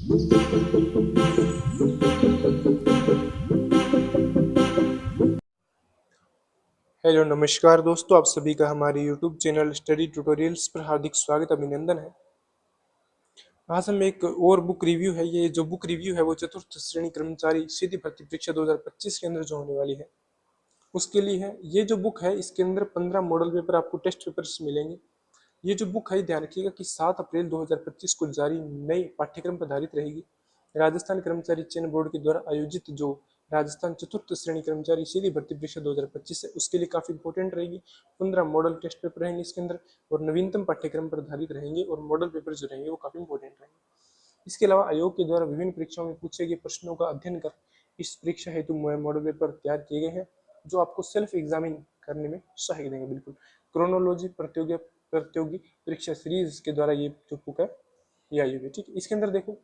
Hello नमस्कार दोस्तों, आप सभी का हमारे यूट्यूब चैनल स्टडी ट्यूटोरियल्स पर हार्दिक स्वागत अभिनंदन है। आज हम एक और बुक रिव्यू है। ये जो बुक रिव्यू है वो चतुर्थ श्रेणी कर्मचारी सीधी भर्ती परीक्षा 2025 के अंदर जो होने वाली है उसके लिए है। ये जो बुक है इसके अंदर 15 मॉडल पेपर आपको टेस्ट पेपर्स मिलेंगे। ये जो बुक है ध्यान रखिएगा कि 7 अप्रैल 2025 को जारी नई पाठ्यक्रम पर आधारित रहेगी। राजस्थान कर्मचारी चयन बोर्ड के द्वारा आयोजित जो राजस्थान चतुर्थ श्रेणी कर्मचारी सीधी भर्ती परीक्षा 2025 है उसके लिए काफी इंपॉर्टेंट रहेगी। 15 मॉडल टेस्ट पेपर रहेंगे इसके अंदर और नवीनतम पाठ्यक्रम पर आधारित रहेंगे और मॉडल पेपर जो रहेंगे वो काफी इंपॉर्टेंट रहेंगे। इसके अलावा आयोग के द्वारा विभिन्न परीक्षाओं में पूछे गए प्रश्नों का अध्ययन कर इस परीक्षा हेतु मॉडल पेपर तैयार किए गए हैं जो आपको सेल्फ एग्जामिन करने में सहायक देंगे। बिल्कुल क्रोनोलॉजी प्रतियोगी परीक्षा सीरीज के द्वारा ये जो बुक है ये आई हुई है। ठीक है, इसके अंदर देखो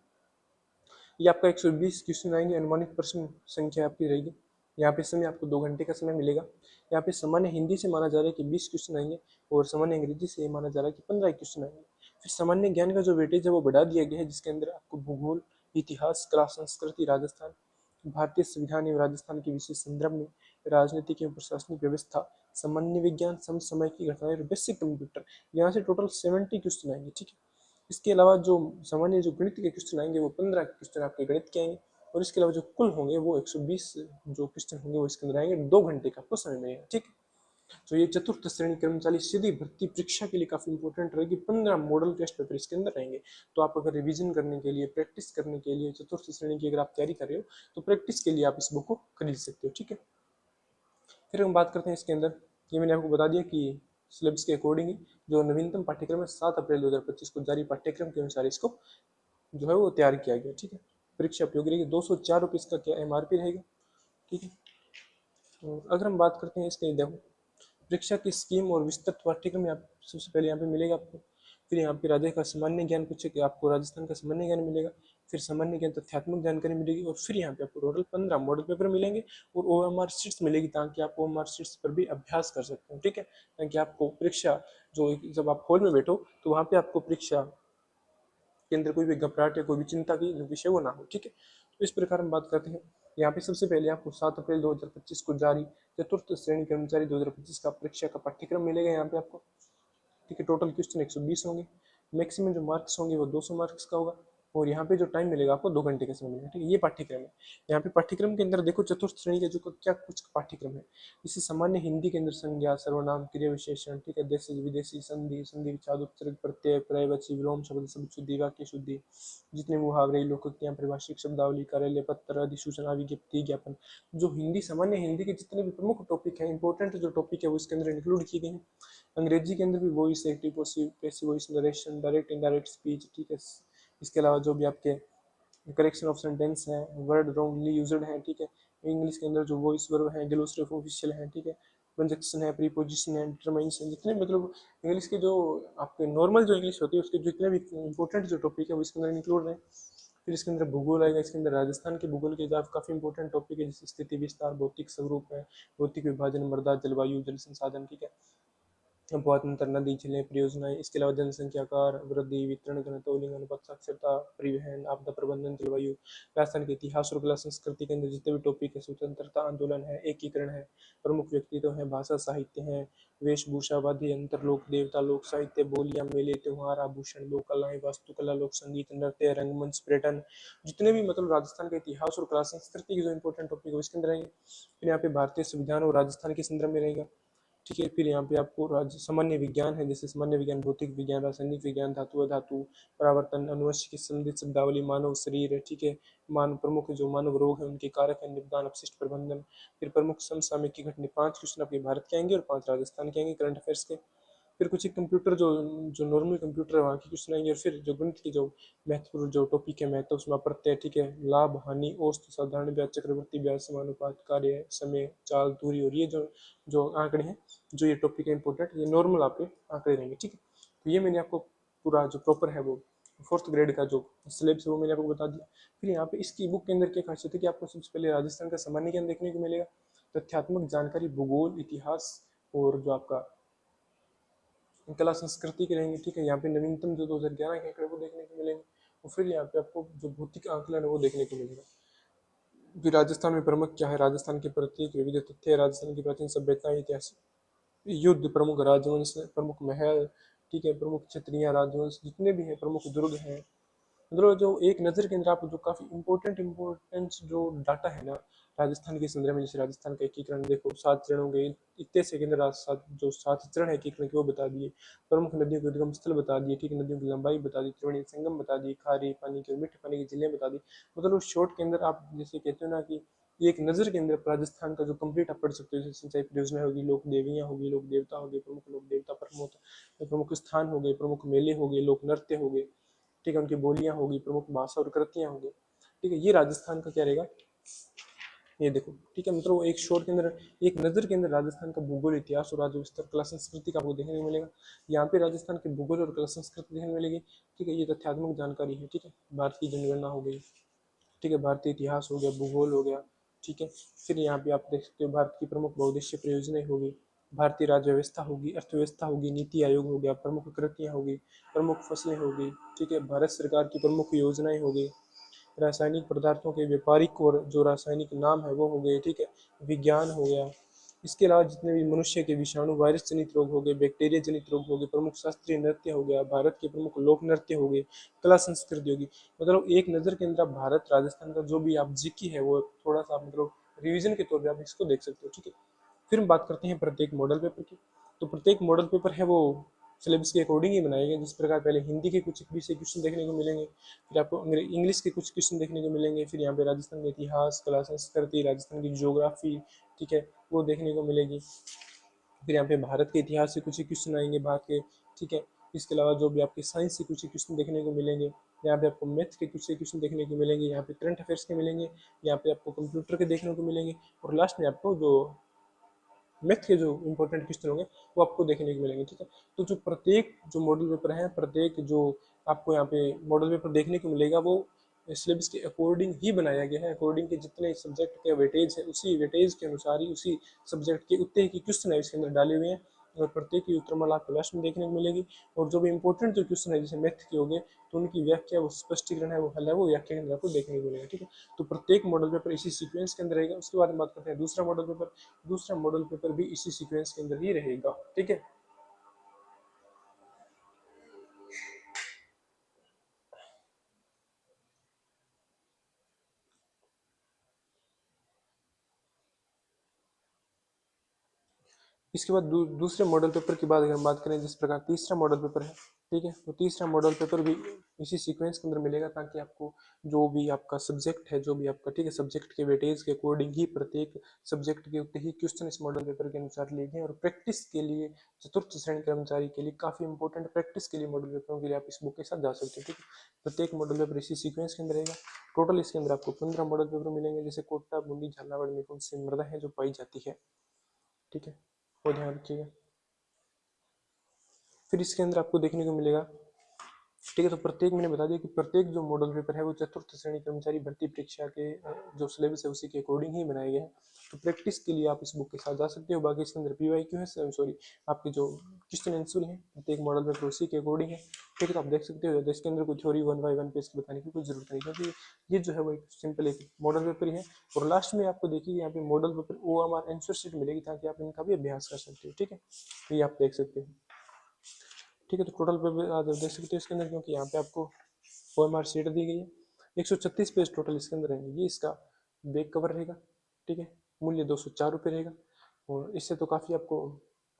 ये आपका 120 क्वेश्चन आएंगे। अनुमानित प्रश्न संख्या आपकी रहेगी। यहाँ पे समय आपको 2 घंटे का समय मिलेगा। यहाँ पे सामान्य हिंदी से माना जा रहा है कि 20 क्वेश्चन आएंगे और सामान्य अंग्रेजी से माना जा रहा है कि 15 क्वेश्चन आएंगे। फिर सामान्य ज्ञान का जो वेटेज है वो बढ़ा दिया गया है जिसके अंदर आपको भूगोल, इतिहास, कला, संस्कृति, राजस्थान, भारतीय संविधान एवं राजस्थान के विशेष संदर्भ में, राजनीतिक एवं प्रशासनिक व्यवस्था, सामान्य विज्ञान, समसामयिक की घटनाएं और बेसिक कंप्यूटर, यहाँ से टोटल 70 क्वेश्चन आएंगे। ठीक है, इसके अलावा जो सामान्य जो गणित के क्वेश्चन आएंगे वो 15 क्वेश्चन आपके गणित के आएंगे और इसके अलावा जो कुल होंगे वो 120 जो क्वेश्चन होंगे वो इसके अंदर आएंगे। 2 घंटे का आपको समय मिलेगा। ठीक है, तो ये चतुर्थ श्रेणी कर्मचारी सीधी भर्ती परीक्षा के लिए काफी इंपॉर्टेंट रहेगी। 15 मॉडल टेस्ट पेपर इसके अंदर रहेंगे। तो आप अगर रिवीजन करने के लिए, प्रैक्टिस करने के लिए चतुर्थ श्रेणी की अगर आप तैयारी कर रहे हो तो प्रैक्टिस के लिए आप इस बुक को खरीद सकते हो। ठीक है, फिर हम बात करते हैं इसके अंदर। ये मैंने आपको बता दिया कि सिलेबस के अकॉर्डिंग ही जो नवीनतम पाठ्यक्रम है 7 अप्रैल 2025 को जारी पाठ्यक्रम के अनुसार इसको जो है वो तैयार किया गया। ठीक है, परीक्षा उपयोगी रहेगी। 204 रुपये इसका क्या MRP रहेगा। ठीक है, तो अगर हम बात करते हैं इसके देखो परीक्षा की स्कीम और विस्तृत पाठ्यक्रम यहाँ सबसे पहले यहाँ पे मिलेगा आपको। फिर यहाँ पे राज्य का सामान्य ज्ञान पूछे कि आपको राजस्थान का सामान्य ज्ञान मिलेगा। फिर सामान्य ज्ञान तथ्यात्मक जानकारी मिलेगी और फिर यहाँ पे आपको टोटल 15 मॉडल पेपर मिलेंगे और OMR शीट्स मिलेगी ताकि आप OMR शीट्स पर भी अभ्यास कर सकते हो। ठीक है, ताकि आपको परीक्षा जो जब आप हॉल में बैठो तो वहाँ पे आपको परीक्षा के अंदर कोई भी घबराहट या कोई भी चिंता की जो विषय वो ना हो। ठीक है, तो इस प्रकार हम बात करते हैं। यहाँ पे सबसे पहले आपको 7 अप्रैल 2025 को जारी चतुर्थ श्रेणी कर्मचारी 2025 का परीक्षा का पाठ्यक्रम मिलेगा यहाँ पे आपको। ठीक है, टोटल क्वेश्चन 120 होंगे। मैक्सिमम जो मार्क्स होंगे वो 200 मार्क्स का होगा और यहाँ पे जो टाइम मिलेगा आपको 2 घंटे का समय मिलेगा। ठीक है, ये पाठ्यक्रम है। यहाँ पे पाठ्यक्रम के अंदर देखो चतुर्थ श्रेणी के जो क्या कुछ पाठ्यक्रम है। इसे सामान्य हिंदी के अंदर संज्ञा, सर्वनाम, क्रिया विशेषण, ठीक है, देशी विदेशी, संधि, संधि विच्छेद, उपसर्ग, प्रत्यय, पर्यायवाची, विलोम शब्द, शब्द शुद्धि, वाक्य शुद्धि, जितने मुहावरे, लोकोक्तियां, परिभाषिक शब्दावली, कार्यालय पत्र, अधिसूचना, विज्ञप्ति, ज्ञापन, जो हिंदी सामान्य हिंदी के जितने भी प्रमुख टॉपिक हैं, इंपॉर्टेंट जो टॉपिक है वो इसके अंदर इंक्लूड किए गए हैं। अंग्रेजी के अंदर भी voice, active, passive voice, narration, direct indirect speech. ठीक है, इसके अलावा जो भी आपके करेक्शन ऑफ सेंटेंस है, वर्ड रॉन्गली यूज्ड है। ठीक है, इंग्लिश के अंदर जो वॉइस वर्ब है, ग्लोसरी ऑफ ऑफिशियल है। ठीक है, कंजक्शन है, प्रीपोजिशन है, डिटरमाइंस है, जितने मतलब इंग्लिश के जो आपके नॉर्मल जो इंग्लिश होती है उसके जितने भी इंपॉर्टेंट जो टॉपिक है वो इसके अंदर इंक्लूड है। फिर इसके अंदर भूगोल आएगा। इसके अंदर राजस्थान के भूगोल के काफी इंपॉर्टेंट टॉपिक है जैसे स्थिति विस्तार, भौतिक स्वरूप है, भौतिक विभाजन, मृदा, जलवायु, जल संसाधन। ठीक है, बहुत अंतर, नदी, झीलें, परियोजनाएं। इसके अलावा जनसंख्या आकार, वृद्धि, वितरण, घनत्व, लिंग अनुपात, साक्षरता, परिवहन, आपदा प्रबंधन, जलवायु, राजस्थान के इतिहास और कला संस्कृति के अंदर जितने भी टॉपिक है, स्वतंत्रता आंदोलन है, एकीकरण है, प्रमुख व्यक्तित्व है, भाषा साहित्य है, वेशभूषा, वाद्य यंत्र, लोक देवता, लोक साहित्य, बोलियां, मेले, त्योहार, आभूषण, लोक कलाएं, वास्तुकला, लोक संगीत, नृत्य, रंगमंच, पर्यटन, जितने भी मतलब राजस्थान का इतिहास और कला संस्कृति के जो इंपॉर्टेंट टॉपिक है इसके अंदर रहेंगे। फिर यहाँ पे भारतीय संविधान और राजस्थान के संदर्भ में रहेगा। ठीक है, फिर यहाँ पे आपको राज्य सामान्य विज्ञान है जैसे सामान्य विज्ञान, भौतिक विज्ञान, रासायनिक विज्ञान, धातु अधातु, परावर्तन, अनुवंशिक संधित शब्दावली, मानव शरीर है। ठीक है, मानव प्रमुख जो मानव रोग है उनके कारक है, निदान, अपशिष्ट प्रबंधन। फिर प्रमुख समसामयिक की घटना, 5 क्वेश्चन आपके भारत के आएंगे और 5 राजस्थान के आएंगे करंट अफेयर्स के। फिर कुछ एक कंप्यूटर जो जो नॉर्मल कंप्यूटर है वहाँ की क्वेश्चन आएंगे और फिर जो गणित की जो महत्वपूर्ण जो टॉपिक है महत्व उसमें प्रत्यय। ठीक है, लाभ, हानि, औसत, साधारण ब्याज, चक्रवर्ती ब्याज, समानुपात, कार्य, समय, चाल, दूरी और ये जो जो आंकड़े हैं, जो ये टॉपिक है इंपॉर्टेंट, ये नॉर्मल आपके आंकड़े रहेंगे। ठीक है, तो ये मैंने आपको पूरा जो प्रॉपर है वो 4th ग्रेड का जो सिलेबस है वो मैंने आपको बता दिया। फिर यहाँ पे इसकी बुक के अंदर क्या खासियत है कि आपको सबसे पहले राजस्थान का सामान्य ज्ञान देखने को मिलेगा, तथ्यात्मक जानकारी, भूगोल, इतिहास और जो आपका कला संस्कृति के रहेंगे। ठीक है, यहाँ पे नवीनतम जो 2011 के आंकड़े वो देखने को मिलेंगे और फिर यहाँ पे आपको जो भौतिक आंकलन है वो देखने को मिलेगा। फिर राजस्थान में प्रमुख क्या है, राजस्थान के प्रत्येक विविध तथ्य, राजस्थान की प्राचीन सभ्यता, इतिहास, युद्ध, प्रमुख राजवंश, प्रमुख महल, ठीक है, प्रमुख क्षत्रिय राजवंश जितने भी हैं, प्रमुख दुर्ग हैं, मतलब जो एक नज़र के अंदर आप जो काफ़ी इम्पोर्टेंट जो डाटा है ना राजस्थान के संदर्भ में, जैसे राजस्थान का एकीकरण देखो, 7 चरणों के इतने से के अंदर जो 7 चरण है एकीकरण के वो बता दिए, प्रमुख नदियों के उद्गम स्थल बता दिए, ठीक है, नदियों की लंबाई बता दी, त्रिवेणी संगम बता दिए, खारे पानी के मीठे पानी की झीलें बता दी। मतलब उस शॉर्ट के अंदर आप जैसे कहते हो ना कि एक नज़र के अंदर राजस्थान का जो कंप्लीट आप पढ़ सकते हो, जैसे सिंचाई परियोजना होगी, लोक देवियाँ होगी, लोक देवता हो गए, प्रमुख लोक देवता, प्रमुख स्थान हो गए, प्रमुख मेले हो गए, लोक नृत्य हो गए, ठीक है, उनकी बोलियां होगी, प्रमुख भाषा और कृतियां होंगी, ठीक है, ये राजस्थान का क्या रहेगा, ये देखो, ठीक है, मतलब एक शोर के अंदर एक नज़र के अंदर राजस्थान का भूगोल, इतिहास और राज्य विस्तार, कला संस्कृति का आपको देखने को मिलेगा। यहाँ पे राजस्थान के भूगोल और कला संस्कृति देखने को मिलेगी, ठीक है, ये तथ्यात्मक जानकारी है, ठीक है, भारत की जनगणना हो गई, ठीक है, भारतीय इतिहास हो गया, भूगोल हो गया, ठीक है, फिर यहाँ पे आप देख सकते हो भारत की प्रमुख बहुउद्देशीय परियोजनाएं होगी, भारतीय राज्य व्यवस्था होगी, अर्थव्यवस्था होगी, नीति आयोग हो गया, प्रमुख कृतियाँ होगी, प्रमुख फसलें होगी, ठीक है, भारत सरकार की प्रमुख योजनाएं होगी, रासायनिक पदार्थों के व्यापारिक और जो रासायनिक नाम है वो हो गए, ठीक है, विज्ञान हो गया, इसके अलावा जितने भी मनुष्य के विषाणु वायरस जनित रोग हो गए, बैक्टीरिया जनित रोग हो गए, प्रमुख शास्त्रीय नृत्य हो गया, भारत के प्रमुख लोक नृत्य हो गए, कला संस्कृति होगी। मतलब एक नज़र के अंदर आप भारत राजस्थान का जो भी आप जीके है वो थोड़ा सा मतलब रिवीजन के तौर पर आप इसको देख सकते हो, ठीक है। फिर हम बात करते हैं प्रत्येक मॉडल पेपर की। तो प्रत्येक मॉडल पेपर है वो सिलेबस के अकॉर्डिंग ही बनाए गए, जिस प्रकार पहले हिंदी के कुछ विषय क्वेश्चन देखने को मिलेंगे, फिर आपको इंग्लिश के कुछ क्वेश्चन देखने को मिलेंगे, फिर यहाँ पे राजस्थान का इतिहास, कला संस्कृति, राजस्थान की ज्योग्राफी, ठीक है, वो देखने को मिलेगी। फिर यहाँ पे भारत के इतिहास से कुछ क्वेश्चन आएंगे भारत के, ठीक है, इसके अलावा जो भी आपके साइंस से कुछ क्वेश्चन देखने को मिलेंगे, यहाँ पे आपको मैथ के कुछ क्वेश्चन देखने को मिलेंगे, यहाँ पे करंट अफेयर्स के मिलेंगे, यहाँ पे आपको कंप्यूटर के देखने को मिलेंगे, और लास्ट में आपको जो मैथ के जो इंपॉर्टेंट क्वेश्चन होंगे वो आपको देखने को मिलेंगे, ठीक है। तो जो प्रत्येक जो मॉडल पेपर है, प्रत्येक जो आपको यहाँ पे मॉडल पेपर देखने को मिलेगा वो सिलेबस के अकॉर्डिंग ही बनाया गया है, अकॉर्डिंग के जितने सब्जेक्ट के वेटेज है उसी वेटेज के अनुसार ही उसी सब्जेक्ट के उतने ही क्वेश्चन है इसके अंदर डाले हुए हैं, और प्रत्येक की उत्तरमाला आपको लास्ट में देखने को मिलेगी। और जो भी इंपॉर्टेंट जो क्वेश्चन है जैसे मैथ के हो गए तो उनकी व्याख्या, वो स्पष्टीकरण है, वो हल है, वो व्याख्या के अंदर आपको देखने को मिलेगा, ठीक है। तो प्रत्येक मॉडल पेपर इसी सीक्वेंस के अंदर रहेगा। उसके बाद हम बात करते हैं दूसरा मॉडल पेपर। दूसरा मॉडल पेपर भी इसी सीक्वेंस के अंदर ही रहेगा, ठीक है। इसके बाद दूसरे मॉडल पेपर की बात अगर हम बात करें, जिस प्रकार तीसरा मॉडल पेपर है, ठीक है, तो तीसरा मॉडल पेपर भी इसी सीक्वेंस के अंदर मिलेगा, ताकि आपको जो भी आपका सब्जेक्ट है, जो भी आपका, ठीक है, सब्जेक्ट के वेटेज के अकॉर्डिंग ही प्रत्येक सब्जेक्ट के उतने ही क्वेश्चन इस मॉडल पेपर के अनुसार लिए गए। और प्रैक्टिस के लिए चतुर्थ श्रेणी कर्मचारी के लिए काफ़ी इंपॉर्टेंट प्रैक्टिस के लिए मॉडल पेपरों के लिए आप इस बुक के साथ जा सकते हो, ठीक है। प्रत्येक मॉडल पेपर इसी सीक्वेंस के अंदर रहेगा। टोटल इसके अंदर आपको 15 मॉडल पेपर मिलेंगे, जैसे कोटा, बूंदी, झालावाड़ में कौन सी मृदा है जो पाई जाती है, ठीक है, वो ध्यान रखिएगा। फिर इसके अंदर आपको देखने को मिलेगा, ठीक है, तो प्रत्येक मैंने बता दिया कि प्रत्येक जो मॉडल पेपर है वो चतुर्थ श्रेणी कर्मचारी भर्ती परीक्षा के जो सिलेबस है उसी के अकॉर्डिंग ही बनाए गए हैं। तो प्रैक्टिस के लिए आप इस बुक के साथ जा सकते हो। बाकी इसके अंदर PYQ है, सॉरी, आपके जो क्वेश्चन आंसर है प्रत्येक मॉडल पेपर उसी के अकॉर्डिंग है, ठीक है। तो आप देख सकते हो, तो इसके अंदर कोई थ्योरी 1 बाय 1 पेज बताने की कोई जरूरत नहीं, क्योंकि ये जो है वो एक सिंपल एक मॉडल पेपर ही है। और लास्ट में आपको देखिए यहाँ पे model paper OMR answer sheet मिलेगी, ताकि आप इनका भी अभ्यास कर सकते हो, ठीक है। तो ये आप देख सकते हो, ठीक है। तो टोटल पे आप देख सकते हो इसके अंदर, क्योंकि यहाँ पे आपको OMR शीट दी गई है, 136 पेज टोटल इसके अंदर रहेंगे। ये इसका बैक कवर रहेगा, ठीक है, मूल्य 204 रुपये रहेगा, और इससे तो काफ़ी आपको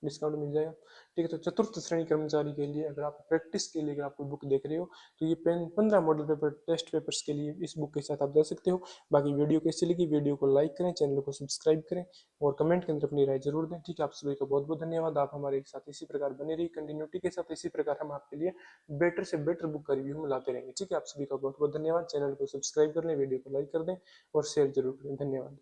डिस्काउंट मिल जाएगा, ठीक है। तो चतुर्थ श्रेणी कर्मचारी के लिए अगर आप प्रैक्टिस के लिए अगर आप कोई बुक देख रहे हो तो ये 15 मॉडल पेपर टेस्ट पेपर्स के लिए इस बुक के साथ आप जा सकते हो। बाकी वीडियो कैसी लगी, वीडियो को लाइक करें, चैनल को सब्सक्राइब करें, और कमेंट के अंदर अपनी राय जरूर दें, ठीक है। आप सभी का बहुत बहुत धन्यवाद। आप हमारे साथ इसी प्रकार बने रहिए, कंटिन्यूटी के साथ इसी प्रकार हम आपके लिए बेटर से बेटर बुक का रिव्यू हम लाते रहेंगे, ठीक है। आप सभी का बहुत बहुत धन्यवाद। चैनल को सब्सक्राइब कर लें, वीडियो को लाइक कर दें और शेयर जरूर करें। धन्यवाद।